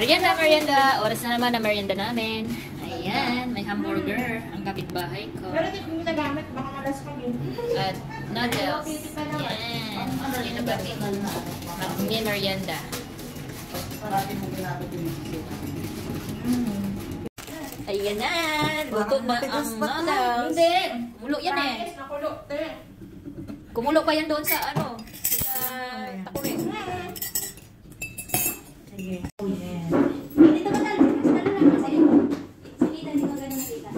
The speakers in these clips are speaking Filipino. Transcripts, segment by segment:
Merienda, merienda. Oras na naman na merienda namin. Ayan, may hamburger. Ang kapitbahay ko. Pero hindi ko ginagamit. Baka malas kami. At noodles. Ayan. Sige na kami. May merienda. Ayan na. Luto ba ang noodles? Hindi. Kumulo yan eh. Kumulo pa yan doon sa ano. Sa takuri. Sige. Dito ba tayo? Mas talo lang kasi. Sinita, hindi ko ganun nakita.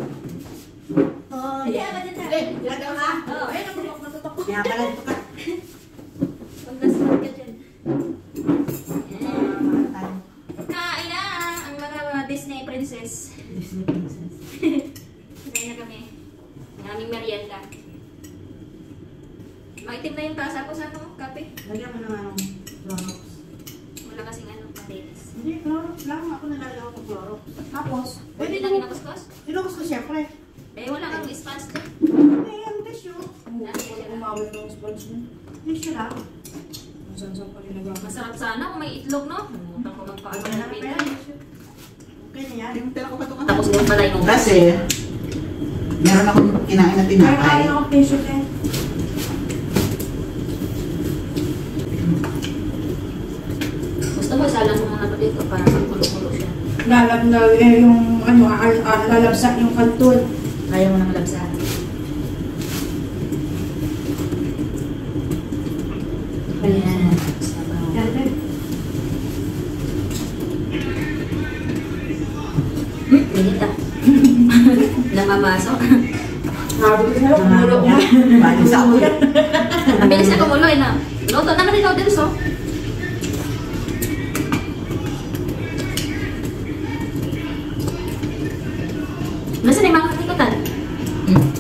Hindi, agad din tayo. Lagaw ka? Oo. Ayun, ang bulok natutok ko. Kaya pala ito ka. Pag nasunod ka dyan. Kain na ang mga Disney princess. Disney princess. Kain na kami. Ang aming merienda. Maitim na yung tasa ko sa ano, kape. Lagyan mo naman ng Clorox. Wala kasing ano, patinis. Hindi, Clorox lang. Ako nalalagaw ng Clorox. Tapos, Pwede lang inakuskus? tinukos ko siyempre. Eh, wala kang sponge dyan. Ayan, tissue. Umawit ng sponge mo. Tissue lang. Masansang pa rin nagawa. Masarap sana kung may itlog, no? Muntang ko magpaano ng pina. Okay na yan. Yung tira ko pa ito ka. Tapos yung pala yung Kasi, meron akong kinain na tinapay. Ay, ako tissue eh. Gusto mo, isalang mo muna pa dito para magkulo-kulo siya. Lalabnaw yung ano, lalabsak yung kanton. Kaya mo nang labsahan. Ayan. Yan, Minit ah. Namamasok. Sabi ko sa'yo, kumulo mo. Balik sa ulit. Ang bilis na kumulo eh na. Luto naman ikaw din so. Nasaan yung mga katikutan?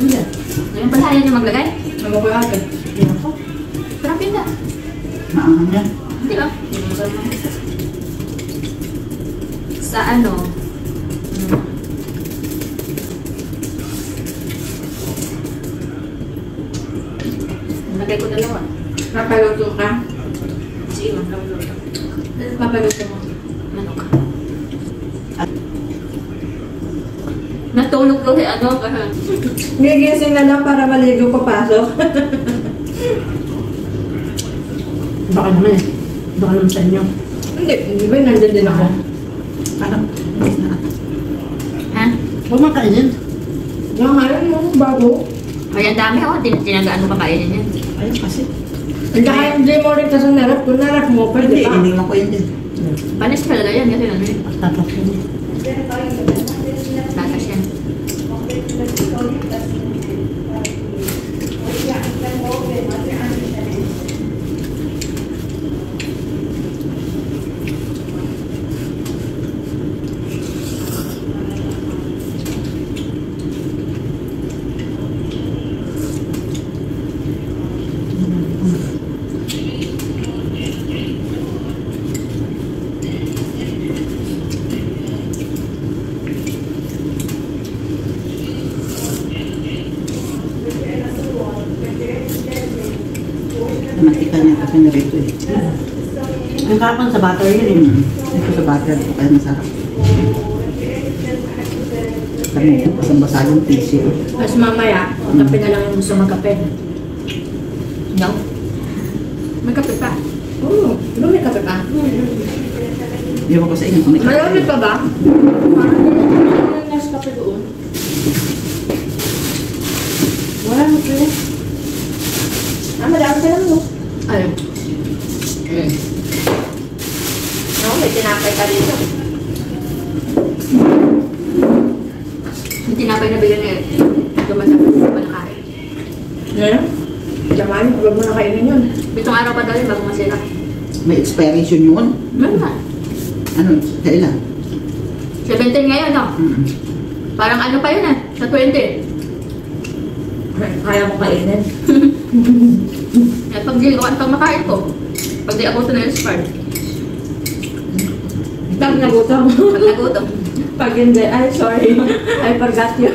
Hindi. Ngayon pala ayaw niyo maglagay? Ano ko agad? Hindi ako. Sarap yun na. Maanghang yan. Hindi ba? Sa ano? Lagay ko dalawa. Napaluto ka? Sige, magluto. Papaluto mo. Manok. Natulog ko si ano kasi. Gigising na lang para maligo papasok. Baka naman eh. Baka naman sa inyo. Hindi ba nandyan din ako? Parang, hindi na. Ha? Huwag mong kainin. Nangayon mo, bago. Ay, ang dami oh. Tinagaan mo kakainin yan. Ayun kasi. Hindi mo rin kasi narap. Kung narap mo, pwede Hindi, pa. hindi mo ko yun din. Panis talaga yan kasi ano yun. Tatak yun. Tatas yan. Mantika niya kasi narito eh. Ang kapang sa butter yun eh. Ito sa butter, ito kaya masarap. Dami ko, basang-basa yung tissue. Tapos mamaya, kape na lang yung gusto magkape. No? May kape pa. Oo, may kape pa. Iwan ko sa inyo. Kung may Marami pa ba? Parang nasa kape doon. Wala mo kape. Madami ka lang mo. Ay. No, may tinapay ka dito. Yung tinapay na bigyan niya. Tumasapit mo pa nakain. Yeah? Diyaman, huwag mo na kainin yun. Bitong araw pa daw yun bago masira. May expiration yun. Meron na. Ano, kailan? 17 ngayon no? Parang ano pa yun sa 20. Kaya mo kainin. At pag di ko pag makain ko, pag di ako ito na-expired. Pag nagutom. Pag nagutom. Pag hindi, ay sorry. I forgot you.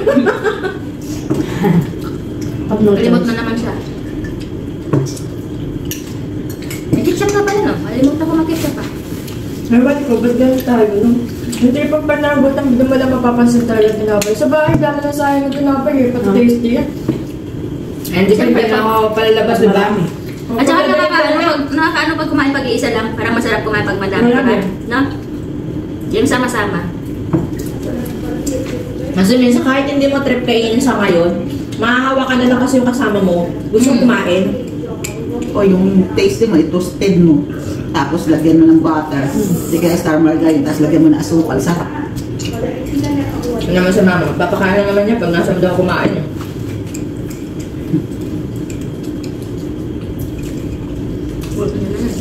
Kalimot na naman siya. May ketchup na pala no? Malimot na ko mag-ketchup pa. Ewan ko, ba't ganun tayo, no? Hindi pag panabot ang hindi mo lang mapapansin talaga yung tinapay. Sa bahay, dami na sayang yung tinapay eh, pati tasty yan. Hindi ka Siyempre, pa palalabas, di ba? At saka nakakaano pag kumain pag-iisa lang. Parang masarap kumain pag madami. Marami. No? Yung sama-sama. Kasi minsan kahit hindi mo trip kainin sa ngayon, mahahawa ka na lang kasi yung kasama mo. Gusto kumain. O yung taste mo, toasted mo. Tapos lagyan mo ng butter. Hindi kaya star margarine. Tapos lagyan mo ng asukal. Sarap. Ano naman sa mama? Papakain naman niya pag nasa mo daw kumain. Buto nyo na yan.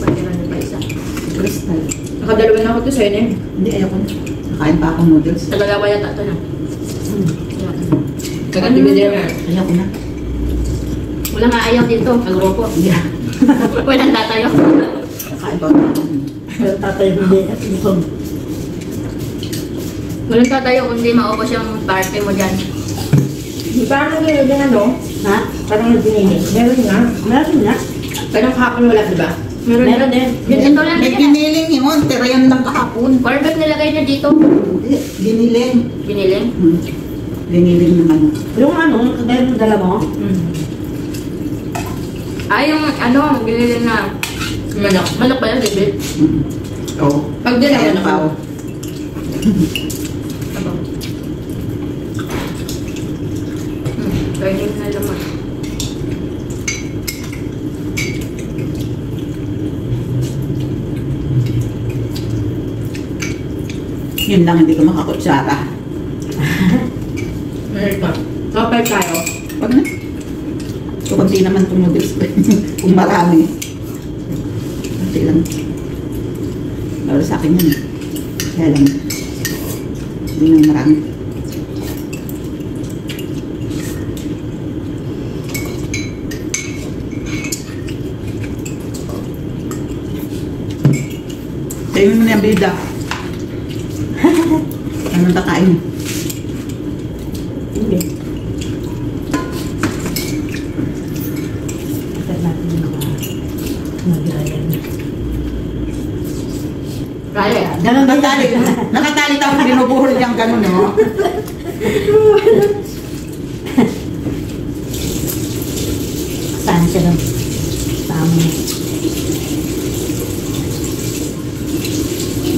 Pagkiran nyo pa isa. Crystal. Nakadalawa na ako to sa inyo. Hindi, ayoko na. Nakain pa akong noodles. Tagalawa yata ito na. Tagatibid naman. Ayoko na. Wala nga ayaw dito. Kagrupo. Hindi. Walang tatayo. Nakain pa ako. Tatay hindi. Walang tatayo kundi maubos yung party mo dyan. Paano nyo yung ano? Ha? Parang nagdinini. Meron nga. Meron na. Pero kahapon wala, di ba? Meron din. Yun, ito lang May din. giniling yun. Tirayan lang kahapon. Cornbread nilagay niya dito. Hindi. Giniling. Biniling. Giniling naman. Yung ano, kagaya ng dala mo? Yung biniling na. Manok. Manok ba yan, bibit? Oo. Pag din Ayan ako pa. na. Aba. Kainin na laman. Yun lang, hindi ko makakutsara. Meron pa. Kapay tayo. Wag na. So, kunti naman itong noodles ko. Kung marami. Kunti lang. Lalo sa akin yun. Kaya lang. Hindi nang marami. Sayo mo na yung bida. Anong takain? Hindi. Ito natin yung mag-ayan. Kaya. Ganun din. Nakatali. Nakatali tayo binubuhol niyang gano'n, no? Saan siya doon? Tama.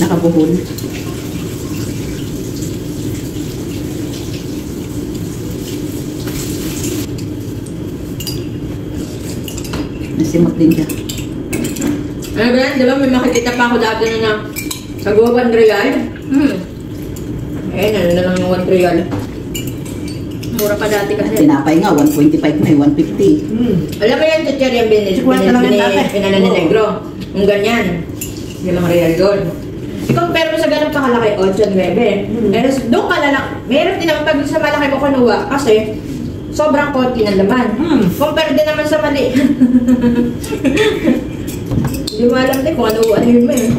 Nakabuhol. Nasimot din siya. Ano ba yan? Di ba may makikita pa ako dati na nagawa 1 real? Eh, ano na lang yung 1 real. Mura pa dati kasi. Tinapay nga, 125 na eh, 150. Alam mo yan, teacher, yung Kwenta lang yan dati. pinala ni Negro. Yung ganyan. Yung real yun. I-compare mo sa ganun pa kalaki, 8, 9. Pero doon ka na lang. Meron din naman pag sa malaki mo kunuha kasi sobrang konti ng laman. Compare din naman sa mali. Hindi mo alam din kung ano yun mo eh.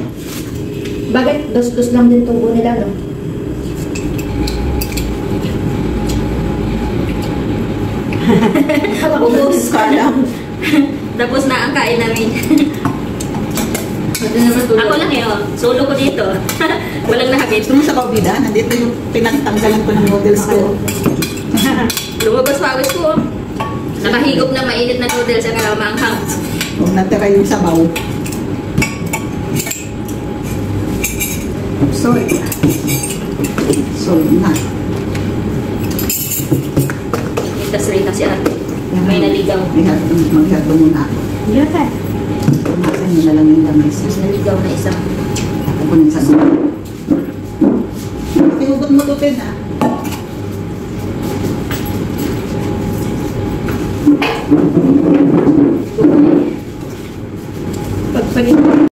Bakit? Dos-dos lang din tubo nila, no? Ubus. Kala. Tapos na ang kain namin. Pwede naman tulog. Ako lang solo ko dito. Walang nakabit. Gusto mo sa kaubida? Nandito yung pinagtanggalan ko ng noodles ko. Lumabas pawis ko. Nakahigop na mainit na noodles sa maanghang. Kung natira yung sabaw. Salt. Salt na. Itas rin kasi may naligaw. Maghado muna ako. Yan ka. Pumasan nyo na lang yung lamis. Mas naligaw na isang. Ako po ng sabaw. Pinugot mo to, Pen, ha? Pag